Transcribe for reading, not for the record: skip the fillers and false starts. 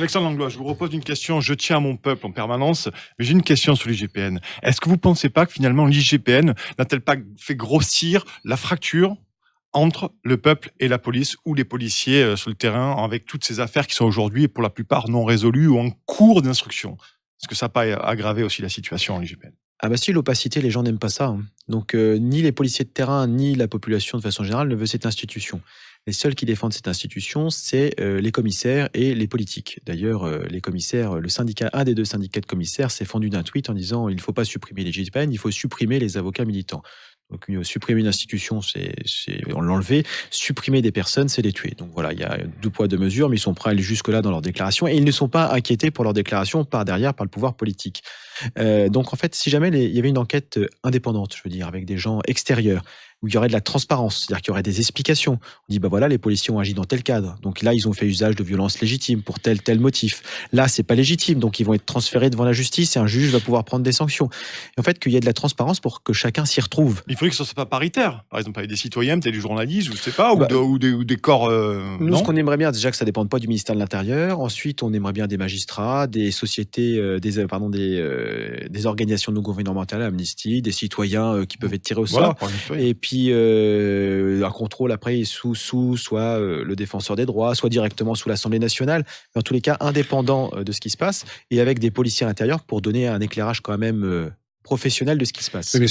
Alexandre Langlois, je vous repose une question. Je tiens à mon peuple en permanence, mais j'ai une question sur l'IGPN. Est-ce que vous ne pensez pas que finalement l'IGPN n'a-t-elle pas fait grossir la fracture entre le peuple et la police ou les policiers sur le terrain avec toutes ces affaires qui sont aujourd'hui pour la plupart non résolues ou en cours d'instruction? Est-ce que ça n'a pas aggravé aussi la situation en l'IGPN? Ah bah si, l'opacité, les gens n'aiment pas ça, hein. Donc ni les policiers de terrain, ni la population de façon générale ne veut cette institution. Les seuls qui défendent cette institution, c'est les commissaires et les politiques. D'ailleurs, les commissaires, le syndicat, un des deux syndicats de commissaires s'est fendu d'un tweet en disant il ne faut pas supprimer les GIGN, il faut supprimer les avocats militants. Donc supprimer une institution, c'est l'enlever. Supprimer des personnes, c'est les tuer. Donc voilà, il y a deux poids, deux mesures, mais ils sont prêts à aller jusque-là dans leurs déclarations. Et ils ne sont pas inquiétés pour leurs déclarations par derrière, par le pouvoir politique. Donc en fait, si jamais il y avait une enquête indépendante, je veux dire, avec des gens extérieurs, où il y aurait de la transparence, c'est-à-dire qu'il y aurait des explications. On dit, bah voilà, les policiers ont agi dans tel cadre. Donc là, ils ont fait usage de violences légitimes pour tel motif. Là, c'est pas légitime. Donc ils vont être transférés devant la justice et un juge va pouvoir prendre des sanctions. Et en fait, qu'il y ait de la transparence pour que chacun s'y retrouve. Il faudrait que ce ne soit pas paritaire. Par exemple, avec des citoyens, peut-être des journalistes, ou je sais pas, Bah, ou des corps. Nous, ce Non. qu'on aimerait bien, déjà que ça ne dépende pas du ministère de l'Intérieur. Ensuite, on aimerait bien des magistrats, des sociétés, des organisations non gouvernementales, Amnesty, des citoyens qui peuvent être tirés au Voilà, sort. pour les citoyens. Et puis, un contrôle après soit le défenseur des droits, soit directement sous l'Assemblée nationale. Mais en tous les cas, indépendant de ce qui se passe et avec des policiers à l'intérieur pour donner un éclairage quand même professionnel de ce qui se passe. Oui, mais